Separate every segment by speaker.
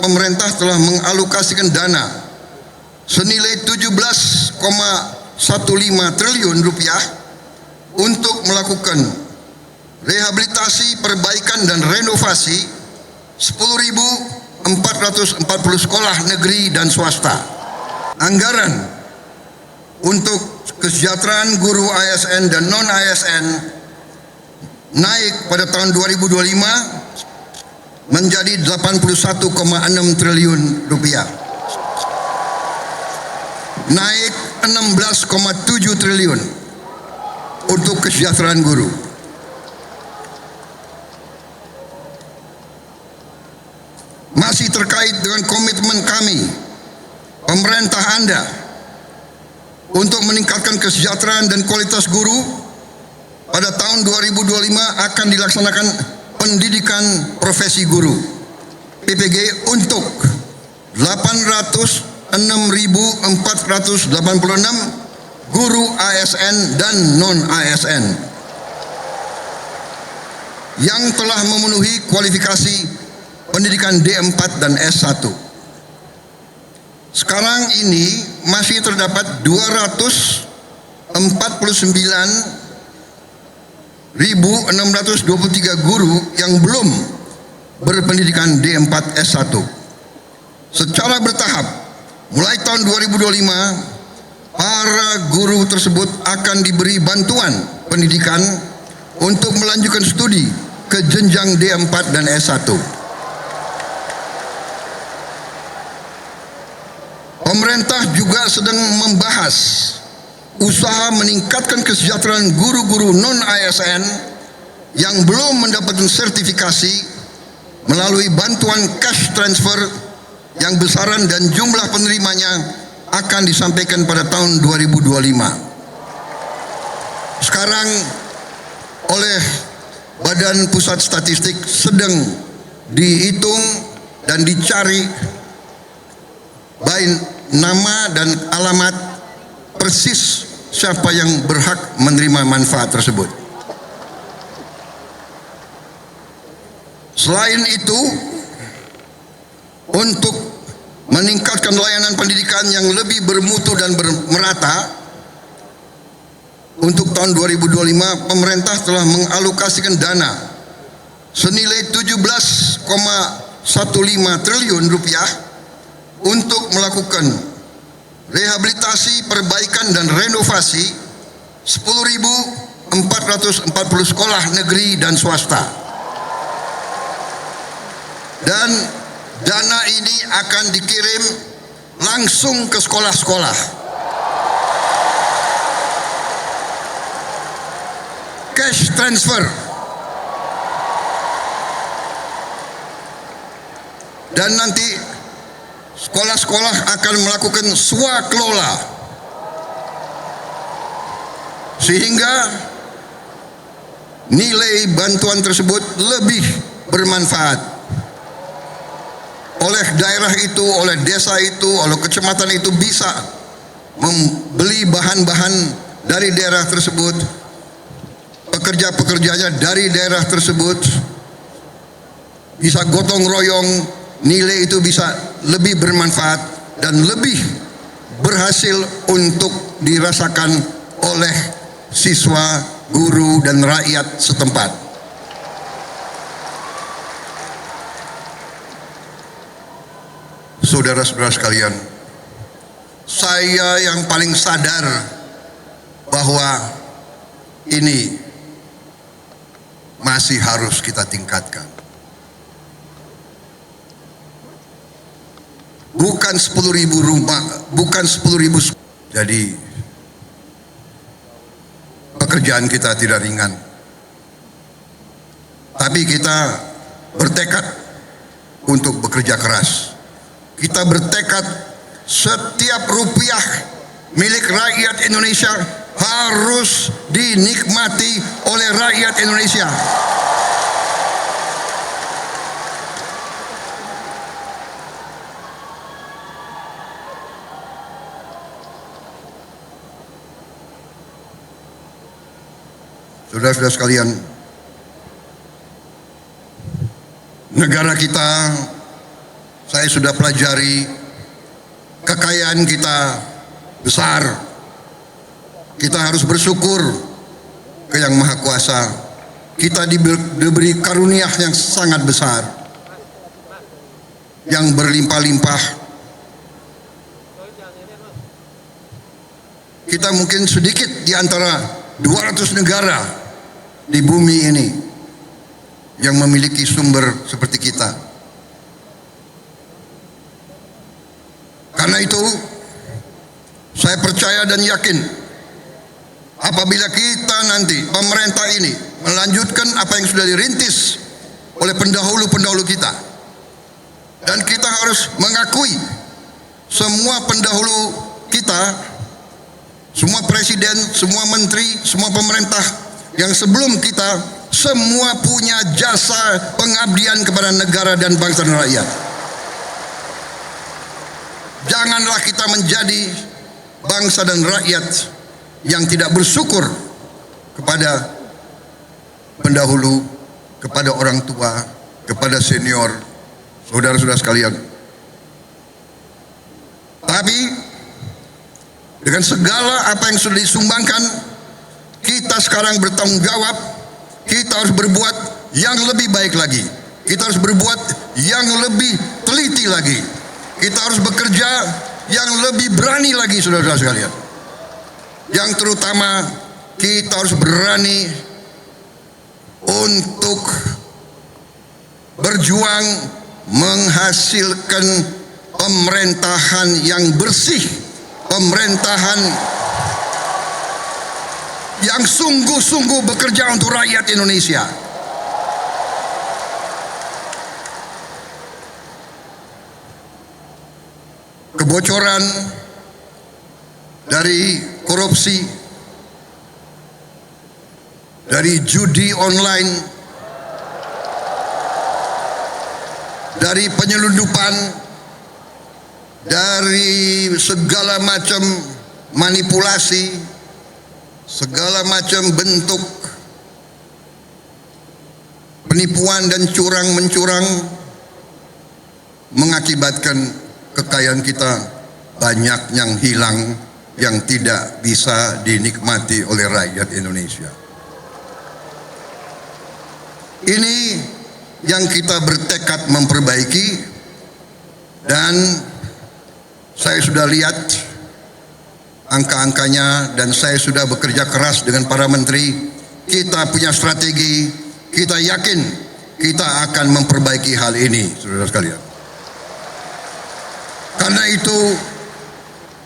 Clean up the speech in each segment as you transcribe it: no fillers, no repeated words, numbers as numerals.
Speaker 1: pemerintah telah mengalokasikan dana senilai 17,15 triliun rupiah untuk melakukan rehabilitasi, perbaikan dan renovasi 10.440 sekolah negeri dan swasta. Anggaran untuk kesejahteraan guru ASN dan non-ASN naik pada tahun 2025 menjadi 81,6 triliun rupiah. Naik 16,7 triliun untuk kesejahteraan guru. Masih terkait dengan komitmen kami, pemerintah Anda, untuk meningkatkan kesejahteraan dan kualitas guru, pada tahun 2025 akan dilaksanakan pendidikan profesi guru PPG untuk 806.486 guru ASN dan non-ASN yang telah memenuhi kualifikasi pendidikan D4 dan S1. Sekarang ini masih terdapat 249.623 guru yang belum berpendidikan D4 S1. Secara bertahap, mulai tahun 2025, para guru tersebut akan diberi bantuan pendidikan untuk melanjutkan studi ke jenjang D4 dan S1. Pemerintah juga sedang membahas usaha meningkatkan kesejahteraan guru-guru non-ASN yang belum mendapatkan sertifikasi melalui bantuan cash transfer yang besaran dan jumlah penerimanya akan disampaikan pada tahun 2025. Sekarang oleh Badan Pusat Statistik sedang dihitung dan dicari baik nama dan alamat persis siapa yang berhak menerima manfaat tersebut. Selain itu, untuk meningkatkan layanan pendidikan yang lebih bermutu dan merata, untuk tahun 2025 pemerintah telah mengalokasikan dana senilai 17,15 triliun rupiah untuk melakukan rehabilitasi, perbaikan dan renovasi 10.440 sekolah negeri dan swasta. Dan dana ini akan dikirim langsung ke sekolah-sekolah. Cash transfer. Dan nanti sekolah-sekolah akan melakukan swakelola sehingga nilai bantuan tersebut lebih bermanfaat oleh daerah itu, oleh desa itu, oleh kecamatan itu, bisa membeli bahan-bahan dari daerah tersebut, pekerja-pekerjanya dari daerah tersebut, bisa gotong royong, nilai itu bisa lebih bermanfaat dan lebih berhasil untuk dirasakan oleh siswa, guru dan rakyat setempat. Saudara-saudara sekalian, saya yang paling sadar bahwa ini masih harus kita tingkatkan. Bukan 10.000 rumah, bukan 10.000. Jadi pekerjaan kita tidak ringan. Tapi kita bertekad untuk bekerja keras. Kita bertekad setiap rupiah milik rakyat Indonesia harus dinikmati oleh rakyat Indonesia. Saudara-saudara sekalian, negara kita, saya saya sudah pelajari kekayaan kita besar. Kita harus bersyukur ke Yang Maha Kuasa. Kita diberi karunia yang sangat besar, yang berlimpah-limpah. Kita mungkin sedikit di antara 200 negara di bumi ini yang memiliki sumber seperti kita. Karena itu, saya percaya dan yakin apabila kita nanti, pemerintah ini melanjutkan apa yang sudah dirintis oleh pendahulu-pendahulu kita, dan kita harus mengakui semua pendahulu kita, semua presiden, semua menteri, semua pemerintah yang sebelum kita, semua punya jasa pengabdian kepada negara dan bangsa dan rakyat. Janganlah kita menjadi bangsa dan rakyat yang tidak bersyukur kepada pendahulu, kepada orang tua, kepada senior, saudara-saudara sekalian. Tapi dengan segala apa yang sudah disumbangkan, kita sekarang bertanggung jawab. Kita harus berbuat yang lebih baik lagi. Kita harus berbuat yang lebih teliti lagi. Kita harus bekerja yang lebih berani lagi, saudara-saudara sekalian. Yang terutama, kita harus berani untuk berjuang menghasilkan pemerintahan yang bersih, pemerintahan yang sungguh-sungguh bekerja untuk rakyat Indonesia. Kebocoran dari korupsi, dari judi online, dari penyelundupan, dari segala macam manipulasi, segala macam bentuk penipuan dan curang-mencurang mengakibatkan kekayaan kita banyak yang hilang, yang tidak bisa dinikmati oleh rakyat Indonesia. Ini yang kita bertekad memperbaiki, dan saya sudah lihat angka-angkanya, dan saya sudah bekerja keras dengan para menteri. Kita punya strategi, kita yakin kita akan memperbaiki hal ini, saudara sekalian. Karena itu,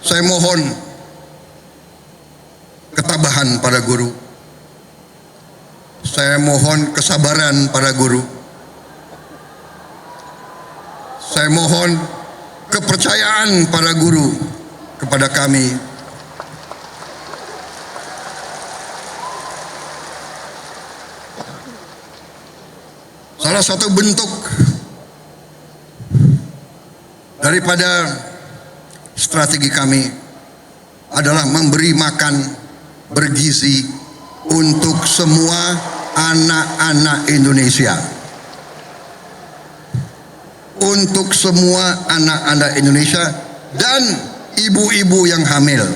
Speaker 1: saya mohon ketabahan para guru, saya mohon kesabaran para guru, saya mohon kepercayaan para guru kepada kami. Salah satu bentuk daripada strategi kami adalah memberi makan bergizi untuk semua anak-anak Indonesia. Untuk semua anak-anak Indonesia dan ibu-ibu yang hamil.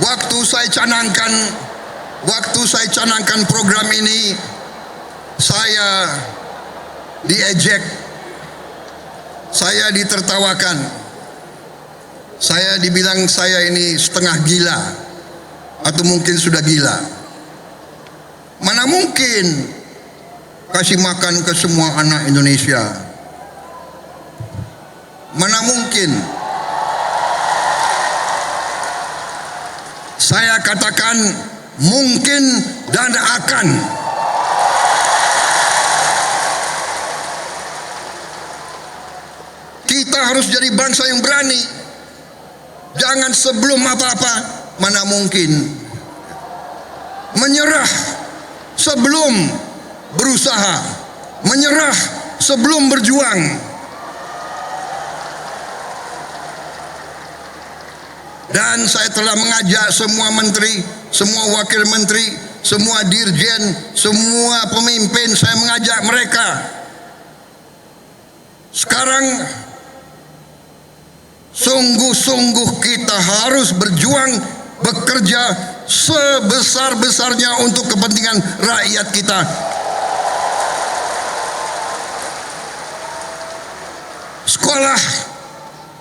Speaker 1: Waktu saya canangkan program ini, saya diejek, saya ditertawakan, saya dibilang saya ini setengah gila atau mungkin sudah gila. Mana mungkin kasih makan ke semua anak Indonesia? Mana mungkin? Saya katakan mungkin dan akan. Kita harus jadi bangsa yang berani. Jangan sebelum apa-apa, mana mungkin, menyerah sebelum berusaha, menyerah sebelum berjuang. Dan saya telah mengajak semua menteri, semua wakil menteri, semua dirjen, semua pemimpin, saya mengajak mereka. Sekarang sungguh-sungguh kita harus berjuang, bekerja sebesar-besarnya untuk kepentingan rakyat kita.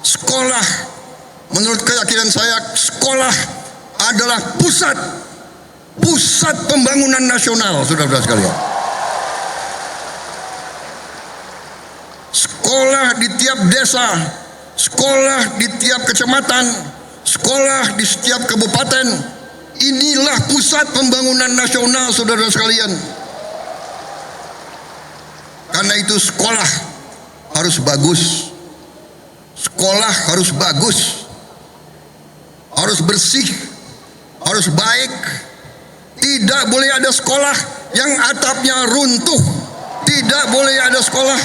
Speaker 1: Sekolah, menurut keyakinan saya, sekolah adalah pusat pembangunan nasional, saudara-saudara sekalian. Sekolah di tiap desa, sekolah di tiap kecamatan, sekolah di setiap kabupaten, inilah pusat pembangunan nasional, saudara-saudara sekalian. Karena itu sekolah harus bagus, sekolah harus bagus, harus bersih, harus baik. Tidak boleh ada sekolah yang atapnya runtuh, tidak boleh ada sekolah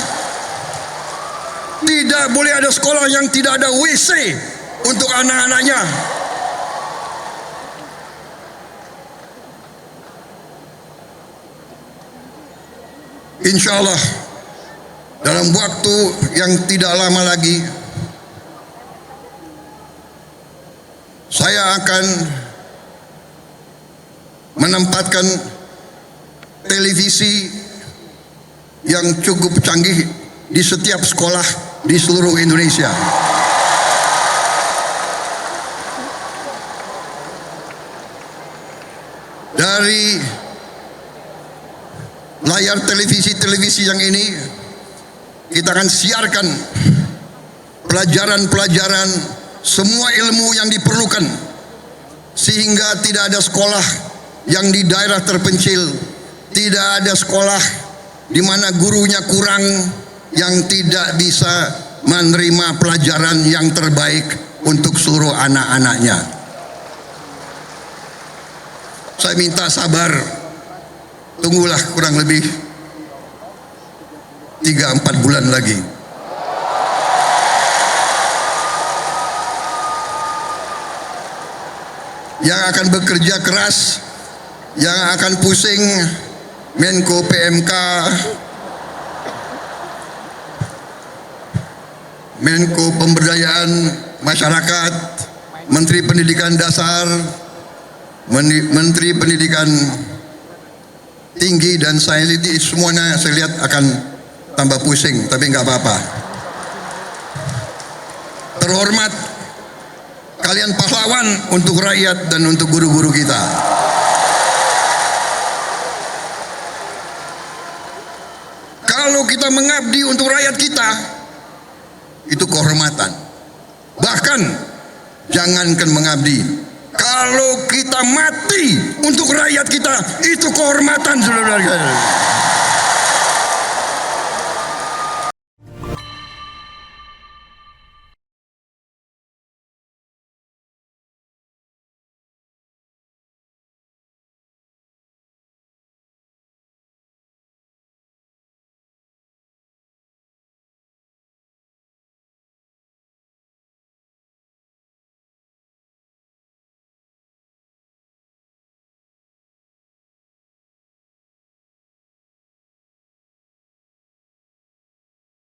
Speaker 1: yang tidak ada WC untuk anak-anaknya. Insya Allah dalam waktu yang tidak lama lagi saya akan menempatkan televisi yang cukup canggih di setiap sekolah di seluruh Indonesia. Dari layar televisi yang ini kita akan siarkan pelajaran-pelajaran, semua ilmu yang diperlukan, sehingga tidak ada sekolah yang di daerah terpencil, tidak ada sekolah di mana gurunya kurang, yang tidak bisa menerima pelajaran yang terbaik untuk seluruh anak-anaknya. Saya minta sabar, tunggulah kurang lebih 3-4 bulan lagi. Yang akan bekerja keras, yang akan pusing Menko PMK, Menko Pemberdayaan Masyarakat, Menteri Pendidikan Dasar, Menteri Pendidikan Tinggi dan Sains, itu semuanya saya lihat akan tambah pusing, tapi nggak apa-apa. Terhormat, kalian pahlawan untuk rakyat dan untuk guru-guru kita. Kalau kita mengabdi untuk rakyat kita, itu kehormatan. Bahkan jangankan mengabdi, kalau kita mati untuk rakyat kita, itu kehormatan, saudara-saudara.